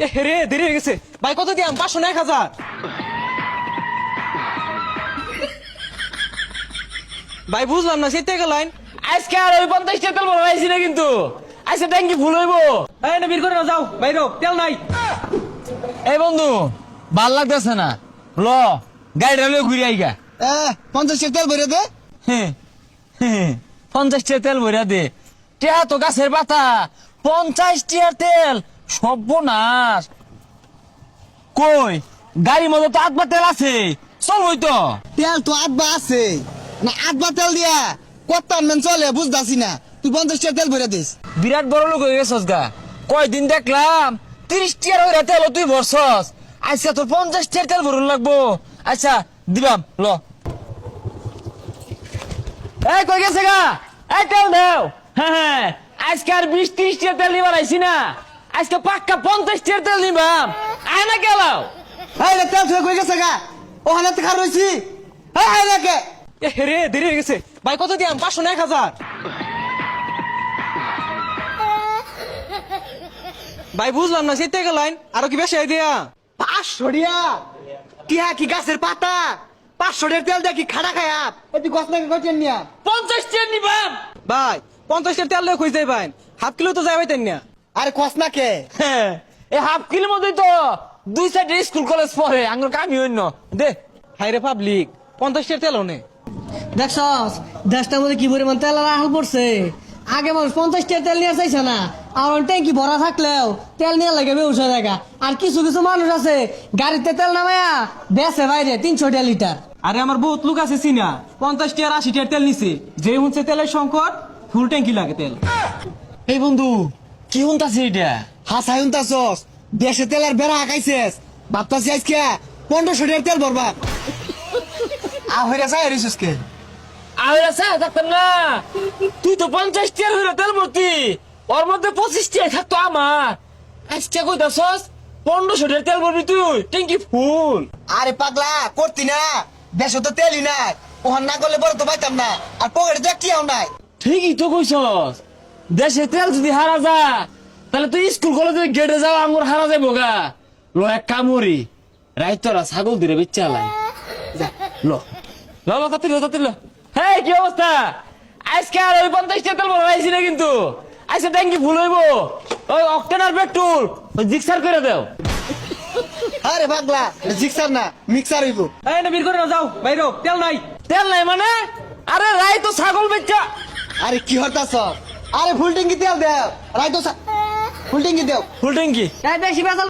এ রে দেরি হয়ে গেছে ভাই, কত দিয়াম? 500 না 1000? ভাই বুঝলাম না, সেটা গেলাইন আজকে আর ওই 50 তেল বড় হয়েছি না কিন্তু আজকে ট্যাঙ্কি ফুল হইবো। এই না, বের করে না, যাও বাইরো, তেল নাই। এই বন্ধু ভাল লাগতেছে না, ল গাড়িটা লয়ে ঘুরে আইগা। 50 তেল ভরে দে। 50 তেল ভরিয়া দে। টেহা তো গাছের পাতা, 50 টিয়ার তেল সর্বনাশ। কই গাড়ির মধ্যে তো আধবা তেল আছে, চলবই তো। তেল তো আধবা আছে না, আধবা তেল দিয়া কত মেন চলে বুঝতাছি না। তুই 50 তেল ভরে দিস। বিরাট বড় লোক হয়ে গেছস গা। কয়দিন দেখলাম 30 টিয়ার হইরা তেল তুই ভরছস, আজকে তোর 50 টিয়ার তেল ভরুন লাগবো। আচ্ছা দিবাম, ল। এই কই গেছে গা? এই তেল দেও। হ্যাঁ আজকে আর 20-30 টিয়ার তেল নিবার আইছি না, আজকে পাক্কা 50 টিয়ার তেল নিবাম। আয় না গেলাও। এই রে, তেল ছুঁয়ে কই গেছে গা? ওখানে তো খার রইছি। এই রে কে? এ রে দেরি হয়ে গেছে ভাই, কত দিয়াম? 500 না 1000? ভাই বুঝলাম না, সেটা গেলাইন আরো কি বেশি দিয়া? 500 টিয়া টিয়া কি গাছের পাতা? 500 তেল দেখি খাড়া খায়া তুই গছ নাকি কইছেন নিয়া? 50 টিয়ার নিবাম। ভাই 50 তেল লয়ে কই যাই ভাই, হাফ কিলো তো যাই পাইতেন না। আরে কস না কে? হ্যাঁ, এই হাফ কিলোর মধ্যেই তো 2 সাইডে স্কুল কলেজ পড়ে, আঙ্গুর কামি হইন দে। হাইরে পাবলিক, 50 তেল হনে। দেখছস দেশটার মধ্যে কি পরিমাণ তেল আর আহল পড়ছে। আগে মানুষ 50 টাকা তেল নিয়ে চাইছে না, আর ট্যাঙ্কি ভরা থাকলেও তেল নিয়ে লাগে বেউসা জায়গা। আর কিছু কিছু মানুষ আছে গাড়িতে তেল নামায়া বেচে বাইরে 300 টাকা লিটার। আরে আমার বহুত লোক আছে চিনা, 50 টিয়ার 80 টিয়ার তেল নিছে। যে হুনছে তেলের সংকট, ফুল ট্যাঙ্কি লাগে তেল। এই বন্ধু কি হুনতাছে এটা? হাসাই উনতাছস, দেশে তেলের বেড়া হাঁকাইছিস। ভাবতাছি আজকে 1500 তেল ভরবা। আহরে যাই রিসুস কে? আরে স্যার থাকতাম না, তুই তো 50 টিয়ার হইলে তেল ভর্তি, ওর মধ্যে 25 টিয়া থাকতো আমার। আজকে কইতাছস 1500 টাকার তেল ভরবি তুই, ট্যাঙ্কি ফুল। আরে পাগলা করতি না, দেশে তো তেলই নাই। ওখান না করলে বড় তো পাইতাম না, আর পকেটে তো একটিও নাই। ঠিকই তো কইছস, দেশে তেল যদি হারা যায় তাহলে তুই স্কুল কলেজে গেটে যাও আঙ্গুর হারা যাইব গা। ল এক কামড়ি রাইত তোরা ছাগল দিরে বেচা লাই। ল ল ল তাতে ল তাতে ল। হেই কি অবস্থা? আজকে আর ওই 50 টাকা তেল ভরাইছি না কিন্তু আজকে ট্যাঙ্কি ফুল হইব। ওই অক্টেন আর পেট্রোল ওই জিক্সার করে দাও। আরে পাগলা জিক্সার না, মিক্সার হইব। এই না, বের করে না, যাও বাইরো, তেল নাই। তেল নাই মানে? আরে রাই তো ছাগল বেচা। আরে কি হতাছ? আরে ফুল ট্যাঙ্কি তেল দেও, রাইতো ফুল ট্যাঙ্কি দেও। ফুল ট্যাঙ্কি এই বেশি বেজাল